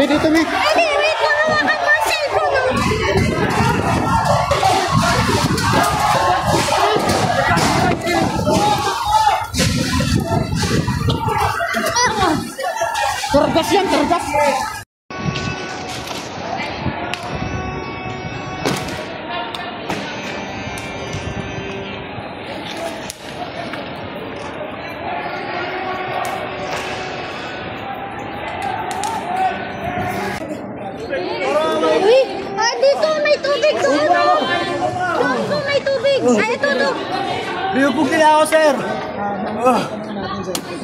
Dito, Mick. Wait lang, hawakan mo ang cellphone, no? Tergas yan, tergas. Dito may tubig doon. Doon po may tubig. Ay, ito. Biyubog nila ako, sir.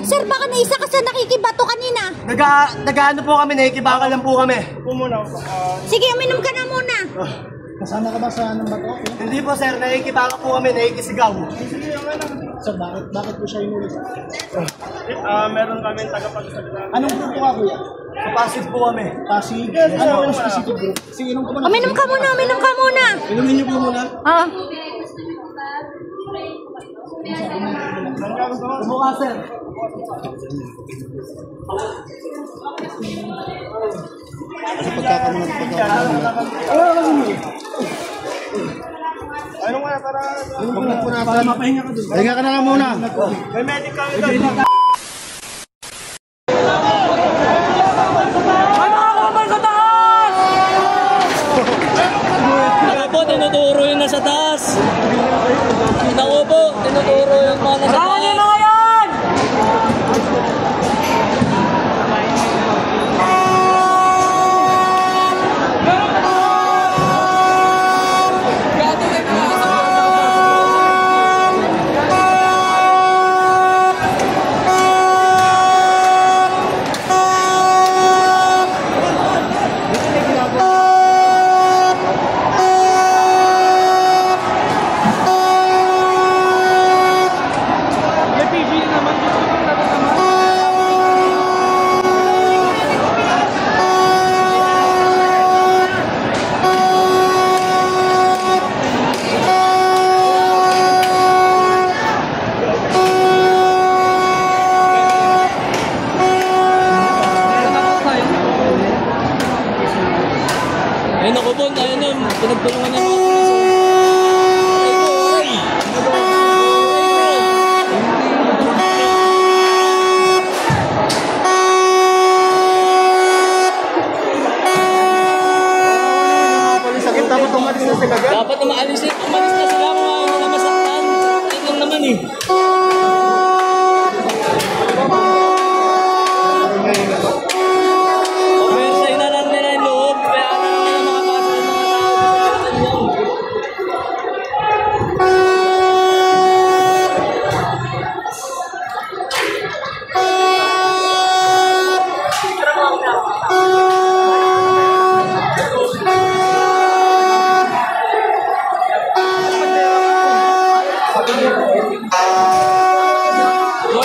Sir, baka naisa ka sa nakikibato kanina. Nag-ano po kami, nakikibaka lang po kami. Sige, uminom ka na muna. Kasama ka ba sa anong bato? Hindi po, sir. Nakikibaka po kami, nakikisigaw. Sir, bakit po siya inulit? Meron kami tagapagsalita. Anong grupo ka, kuya? Sa Pasig po kami. Pasig? Ano ang specific group? Sige, inom ka muna. Uminom ka muna, uminom ka muna. Inumin niyo po muna. Oo. Kumukha, sir. Sa pagkakamuna. Ano nga para Para mapahinga ka doon. Pahinga ka na lang muna. may medical doon. Tinuturo yung nasa taas. Kita ko po, tinuturo yung mga nasa taas. Saan yung mga yan? Ayun ako po, ayun na, pinagtulungan ng mga pulis. Dapat na maalis na sila kung na masaktan. Ayun lang naman eh.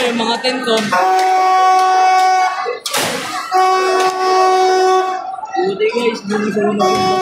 Yung mga tento. Buti guys, hindi sa una yung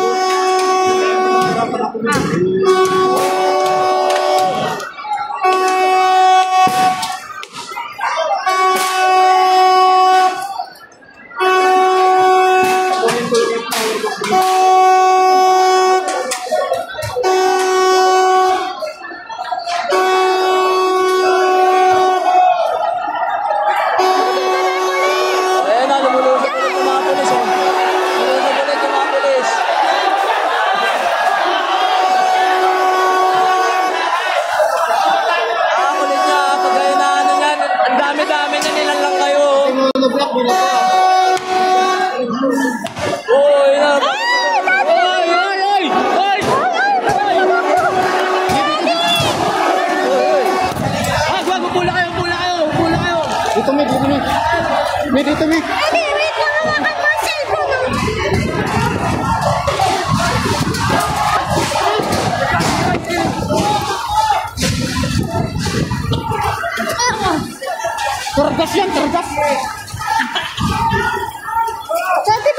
Dito, Mick. Wait lang, hawakan mo ang cellphone, no? Tergas yan, tergas. Sabi,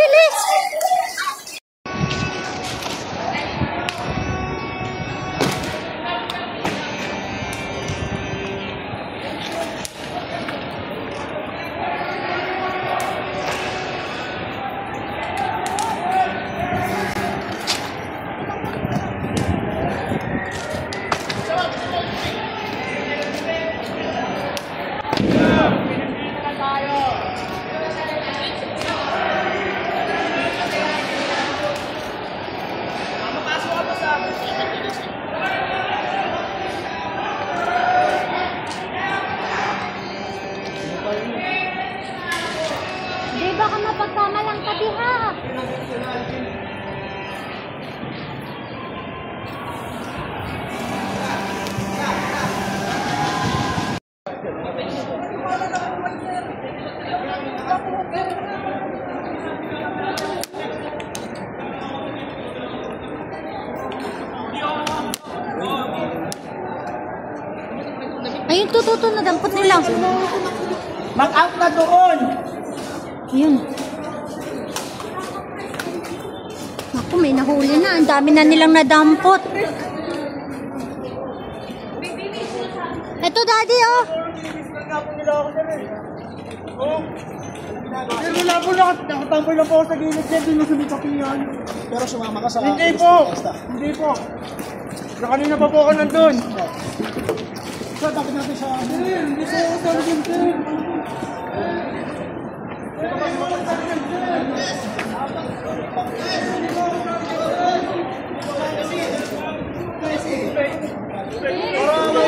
yung tututo na dampot nila. Mag-out na doon! Yun. Ako, may nahuli na. Ang dami na nilang nadampot. Ito, daddy, oh. Sir, wala po nakatampay lang po ako sa gilid dyan. Hindi mo sumipapin yan. Pero sumama ka sa... Hindi po! Hindi po! Na kanina pa po ako nandun. Sir, bakit natin sa... Hindi po ako sa gilid dyan.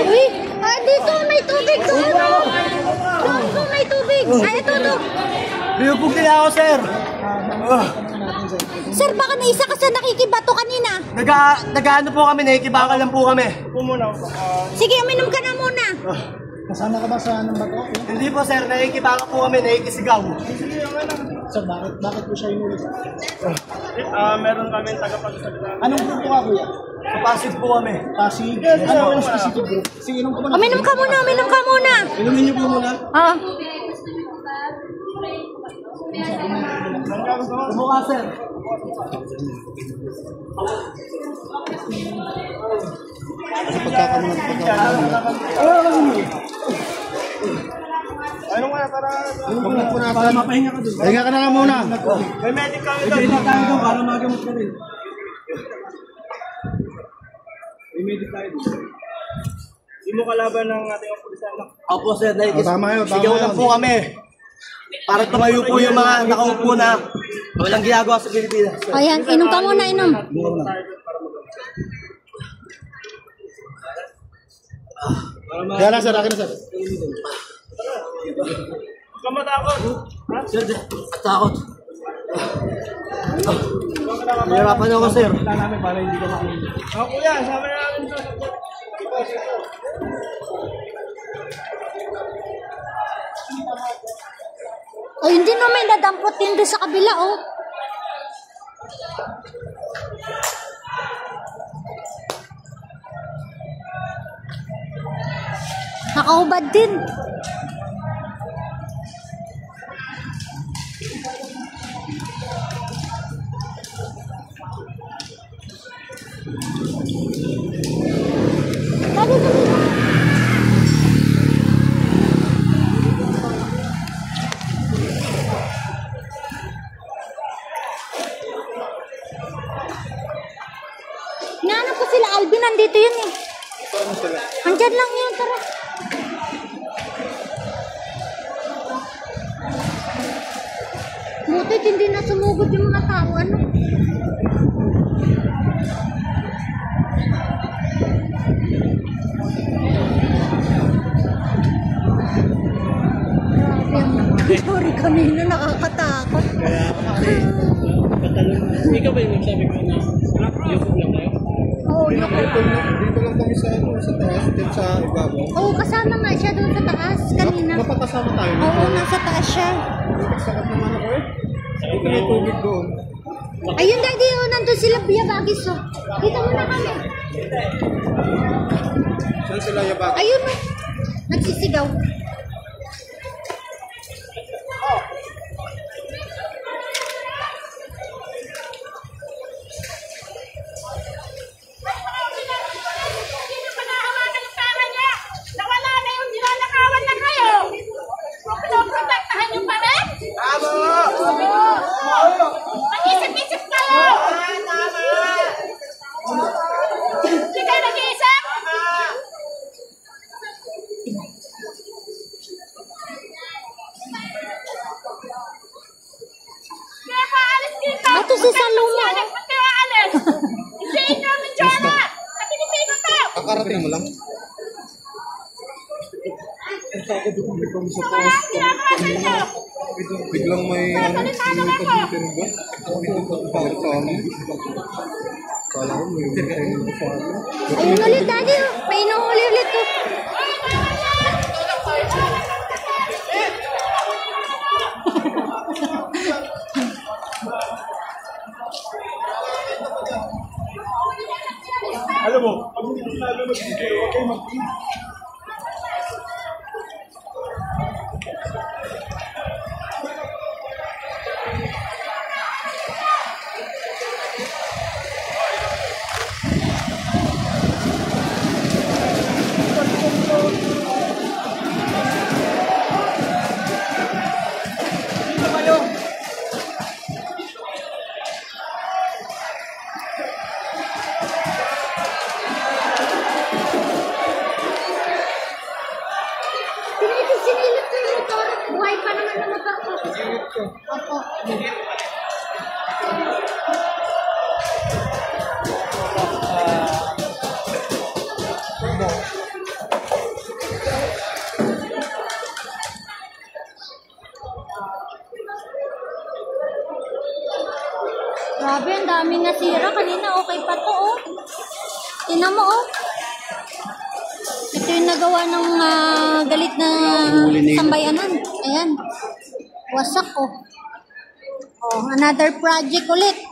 Uy, dito may tubig doon. Doon po may tubig. Ito, ito. Biyupog nila ako, sir. Sir, baka naisa ka sa nakikibato kanina. Nag-ano po kami, nakikibaka lang po kami. Sige, uminom ka na muna. Kasama ka ba sa anong bato? Hindi po, sir. Nakikibaka po kami, nakikisigaw. Sir, bakit po siya inulit? Meron kami tagapagsalita. Anong grupo ka, kuya? Kapasig po kami. Pasig? Ano ang specific group? Sige, inom ka muna. Uminom ka muna, uminom ka muna. Inumin niyo po muna. Oo. Bumuka, sir. Sa pagkakamulat. Ano nga para... Inom po natin. Para mapahinga ka doon. Pahinga ka na lang muna. May medic kami doon. Para magamot ka rin. May medic tayo doon. Hindi mo kalaban ng ating opulisan. Opo, sir. Tama yun, tama Sigaw yun. lang po kami. Para tumayo po yung mga nakaupo na walang ginagawa sa Pilipinas. Ayan, inom ka muna, inom. Kaya lang, sir. Akin na, sir. Huwag ka matakot. Sir, at takot. Hirapan ako, sir. Kuya, sabi na namin sa... Ay, hindi na may nadampot din doon sa kabila, oh. Nakaubad din. Dali, dali. Inaanap ko sila Alvin, nandito yun eh. Andyan lang yun, tara. Butit hindi na sumugod yung mga tao, ano? Grabe ang story kanina, nakakatakot. Ikaw ba yung nagsabi ko na yukog lang kayo? Oo, yun. Dito lang kami sa taas, dito sa ibabaw. Oo, kasama nga siya doon sa taas kanina. Napapasama tayo. Oo, nasa taas siya. Sakit naman ako eh. Dito may tubig doon. Ayun, daddy, oh, nandun sila Biyabagis, oh. Dito muna kami. Saan sila yabak? Ayun, oh. Nagsisigaw. Mag-isip-isip kayo! Hindi kayo nag-iisip? Kaya paalis dito! Ito si Saloma. Ba't kayo aalis? Hindi inyo ang Jona! Sa Pilipino to! Kakarating mo lang. Wala ang ginagawa sa inyo! Biglang may Sasalita na ako! Kala ko may Ayun ulit, daddy, oh. May inuhuli ulit, oh. Alam mo, pag hindi sinabi mo, huwag kayo mag-team. Grabe, ang daming nasira. Kanina okay pa to, oh. Tingnan mo, oh. Ito yung nagawa ng galit na sambayanan. Ayan. Wasak, oh. Oh, another project ulit.